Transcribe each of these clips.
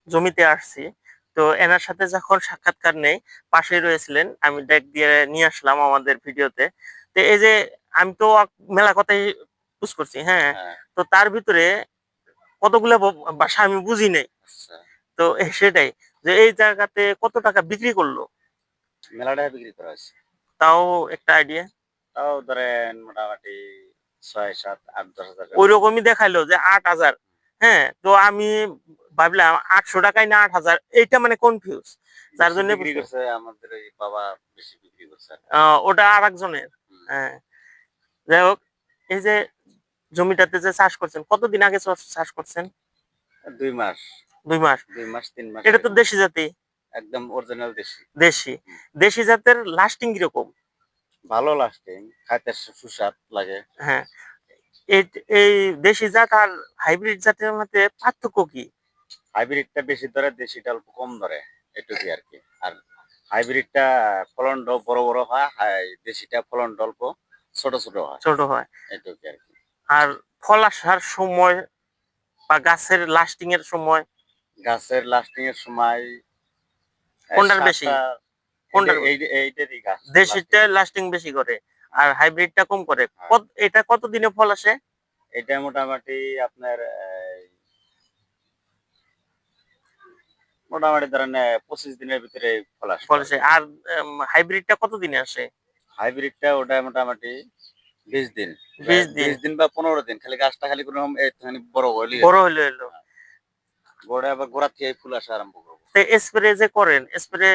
জমিতে আসছি। তো এনার সাথে যখন সাক্ষাৎকার নেই, পাশেই রয়েছিলেন। আমি ডেক দিয়ে নিয়ে আসলাম আমাদের ভিডিওতে। তো এই যে আমি তো মেলা কথাই পুশ করছি, হ্যাঁ? হ্যাঁ। তো তার ভিতরে কতগুলা বাসা আমি বুঝি নাই। আচ্ছা। তো সেটাই যে এই জায়গাতে কত টাকা বিক্রি করলো? মেলা টাকা বিক্রি করা হয়েছে। তাও একটা আইডিয়া? তাও ধরেন মোটামুটি ৬, ৭, ৮, ১০,০০০ টাকার মতো। ঐরকমই দেখাইলো যে ৮,০০০। হ্যাঁ? তো আমি ভাবলাম ৳৮০০ না ৮,০০০, এইটা মানে কনফিউজ। যার বেশি জন্য বিক্রি বুঝতে করছে আমাদের ওই বাবা, বেশি বিক্রি করছে আরকি। ওটা আরেকজনের। হুম। হ্যাঁ। যাই হোক, এই যে জমিটাতে যে চাষ করছেন, কতদিন আগে চাষ করছেন? ২ মাস, ২ মাস। ২ মাস ৩ মাস এটা তো এরকম। দেশি জাতি। একদম অরিজিনাল দেশি। দেশি। হুম। দেশি জাতের লাস্টিং কিরকম? ভালো লাস্টিং, খাইতে সুস্বাদ লাগে। হ্যাঁ। এই এই দেশি জাত আর হাইব্রিড জাতের মধ্যে পার্থক্য কি? হাইব্রিডটা বেশি ধরে, দেশিটা অল্প কম ধরে। এটুকুই আরকি। আর হাইব্রিডটা ফলনটাও বড়, বড় হয়। দেশিটা ফলনটা অল্প ছোট, ছোট হয়। ছোট হয়। এটুকুই আরকি। আর ফল আসার সময় বা গাছের লাস্টিং এর সময় গাছের লাস্টিং এর সময় কোনটার ৭ বেশি? টা কোনটার বেশি? এইটারই গাছ লাস্টিং দেশিটা বেশি। লাস্টিং বেশি করে হ্যাঁ, আর হাইব্রিডটা কম করে। হ্যাঁ। এটা কতদিনে ফল আসে? এটা মোটামুটি আপনার মোটামুটি ধরেন ২৫ দিনের ভিতরে ফল আসবে ফল আসে। আরকি। আর হাইব্রিডটা কতদিনে আসে? হাইব্রিডটা ওটা মোটামুটি ২০ দিন। ২০ দিন। ২০ দিন বা ১৫ দিন। খালি গাছটা খালি কোনরকম একটুখানি বড় হইলেই বড় হলো। হইলো এলো। হ্যাঁ, বড় আবার গোড়া থেকেই ফুল আসা আরম্ভ করব। তো স্প্রে যে করেন, স্প্রে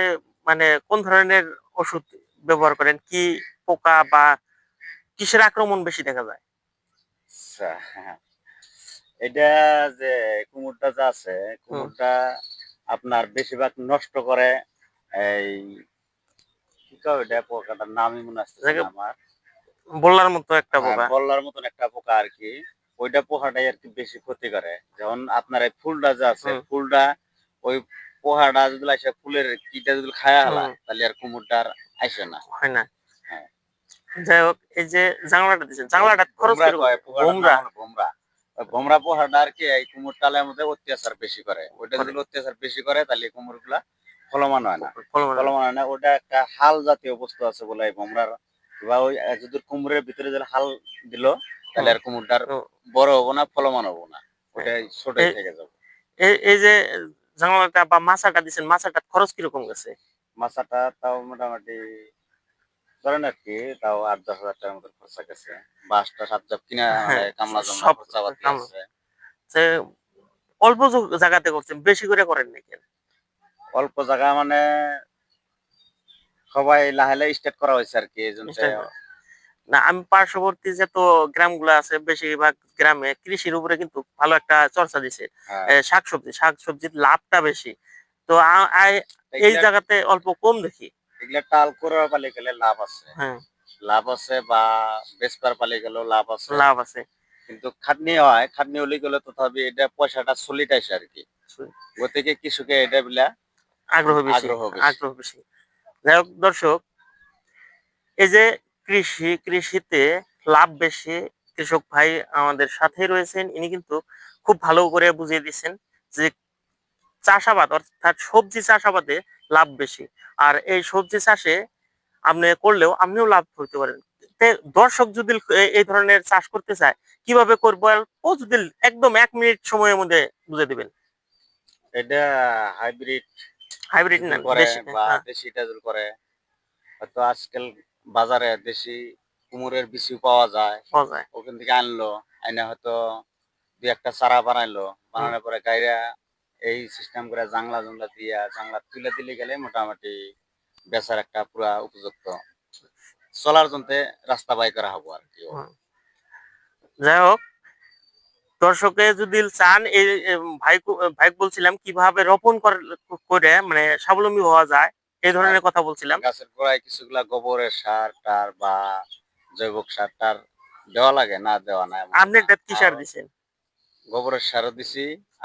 মানে কোন ধরনের ওষুধ ব্যবহার করেন? কি পোকা বা কিসের আক্রমণ বেশি দেখা যায়? আচ্ছা, হ্যাঁ। এটা যে কুমড়টা যা আছে, হুম। কুমড়টা আপনার বেশিরভাগ নষ্ট করে এই কি কয় ওইটা পোকাটার নামই মনে আসতেছে এটাকে না আমার। বল্লার মতো একটা হ্যাঁ, পোকা। বল্লার মতন একটা পোকা আরকি। ওইটা পোকাটাই আরকি বেশি ক্ষতি করে। যেমন আপনার এই ফুলটা যে আছে, হুম, ফুলটা ওই পোকাটা যদি আইসা ফুলের কিটা যদি খায়া হুম, হালায়, তাহলে আর কুমড়টা আর আইসে না। হয় না। হ্যাঁ। যাই হোক, এই যে জাংলাটা দিছেন, জাংলাটার খরচ ভোমরা কিরকম? কয়, পোকাটার নাম ভোমরা হলো ভোমরা। ওই ভোমরা পোকাটা আরকি এই কুমড় টালের মধ্যে অত্যাচার বেশি করে। ওইটা করে যদি অত্যাচার বেশি করে তাহলে কুমড়গুলা ফলমান হয় না। ফলন হয় না। ফলমান হয় না। ওটা একটা হাল জাতীয় বস্তু আছে বলে এই ভোমরার, বা ওই যদি কুমড়ের ভিতরে যদি হাল দিল, তাহলে হুম, আর কুমড়টার তো বড় হবো না, ফলমান হবো না। হ্যাঁ, ওটাই ছোটই এই থেকে যাবে। এই যে জাংলাটা বা মাচাটা দিছেন, মাচাটার খরচ কিরকম গেছে? মাচাটা তাও মোটামুটি ধরেন আরকি তাও ৮-১০ হাজার টাকার মতো খরচা গেছে। বাঁশটা ৭ জাপ কিনা হ্যাঁ, কামলা জামলা সব খরচাপাতি কাম আছে। যে অল্প জায়গাতে করছেন, বেশি করে করেন নাকি? অল্প জায়গা মানে সবাই লাহে, লাহে স্টার্ট করা হইছে আরকি এজন্যে। চেষ্টা করেন। না, আমি পার্শ্ববর্তী যত গ্রামগুলো আছে বেশিরভাগ গ্রামে কৃষির উপরে কিন্তু ভালো একটা চর্চা দিছে। হ্যাঁ, শাকসবজির লাভটা বেশি। তো এই এগুলা জায়গাতে অল্প কম দেখি। এগুলা টাল করার পালে গেলে লাভ আছে। হ্যাঁ, লাভ আছে বা বেচবার পালে গেলেও লাভ আছে। লাভ আছে। কিন্তু খাটনি হয়, খাটনি হলে গেলে তথাপি এটা পয়সাটা চলিত আইসে আরকি। গতিকে কৃষকের এটা বিলা আগ্রহ বেশি, আগ্রহ বেশি। আগ্রহ বেশি। যাই হোক দর্শক, এই যে কৃষিতে লাভ বেশি, কৃষক ভাই আমাদের সাথেই রয়েছেন। ইনি কিন্তু খুব ভালো করে বুঝিয়ে দিচ্ছেন যে চাষাবাদ অর্থাৎ সবজি চাষাবাদে লাভ বেশি। আর এই সবজি চাষে আপনি করলেও আপনিও লাভ হইতে পারেন। দর্শক যদি এই ধরনের চাষ করতে চায়, কিভাবে করবো ও যদি একদম ১ মিনিট সময়ের মধ্যে বুঝে দিবেন। এটা হাইব্রিড হাইব্রিড যদি নেন করে দেশি, বা হ্যাঁ, দেশিটা যদি করে, হয়তো আজকাল বাজারে দেশি কুমড়োর বিচিও পাওয়া যায়। পাওয়া যায়। ওখান থেকে আনলো, আইনা হয়তো ২-১ টা চারা বানাইলো। হুম, বানানোর পরে গাইড়া এই সিস্টেম করে জাংলা জুংলা দিয়া জাংলা তুলে দিলে গেলে মোটামুটি বেচার একটা পুরা উপযুক্ত চলার জন্যে রাস্তা বাই করা হবো আরকি। হুম। যাই হোক, দর্শকে যদি চান এই ভাই বলছিলাম কিভাবে রোপণ করে মানে স্বাবলম্বী হওয়া যায়, এই আর ধরনের কথা বলছিলাম। গাছের গোড়ায় কিছুগুলা গোবরের সার টার বা জৈব সার টার দেওয়া লাগে, না দেওয়া না এমন আপনি না। এটা কি আর সার দিছেন? গোবরের সারও দিছি,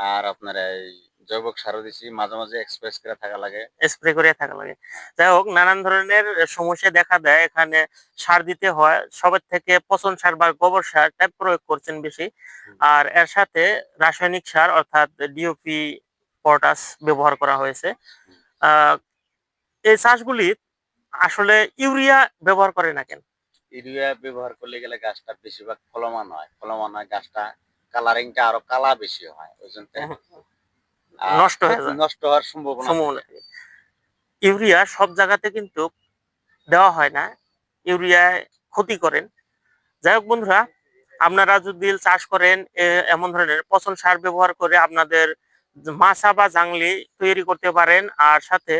আর আপনার এই জৈব সারও দিছি। মাঝে, মাঝে এক্সপ্রেস করে থাকা লাগে। স্প্রে করে থাকা লাগে। হ্যাঁ, যাই হোক, নানান ধরনের সমস্যা দেখা দেয়। এখানে সার দিতে হয়। সবার থেকে পচন সার বা গোবর সারটা প্রয়োগ করছেন বেশি। হুম, আর এর সাথে রাসায়নিক সার অর্থাৎ ডিওপি, পটাশ ব্যবহার করা হয়েছে। আহ এই চাষগুলি আসলে ইউরিয়া ব্যবহার করে না কেন? ইউরিয়া ব্যবহার করলে গেলে গাছটা বেশিরভাগ ফলমান হয় গাছটা কালারিংটা আরো কালা বেশি হয় ওই জন্য নষ্ট হয়ে যায়, নষ্ট হওয়ার সম্ভাবনা সম্ভাবনা থাকে। থাকে। ইউরিয়া সব জায়গাতে কিন্তু দেওয়া হয় না, ইউরিয়া ক্ষতি করেন। যাই হোক বন্ধুরা, আপনারা যদি চাষ করেন এমন ধরনের পচন সার ব্যবহার করে আপনাদের মাচা বা জাংলি তৈরি করতে পারেন। আর সাথে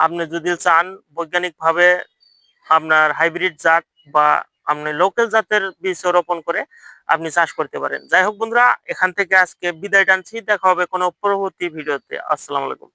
আপনি যদি চান বৈজ্ঞানিকভাবে আপনার হাইব্রিড জাত বা আপনি লোকাল জাতের বীজ রোপণ করে আপনি চাষ করতে পারেন। যাই হোক বন্ধুরা, এখান থেকে আজকে বিদায় টানছি, দেখা হবে কোনো পরবর্তী ভিডিওতে। আসসালামু আলাইকুম।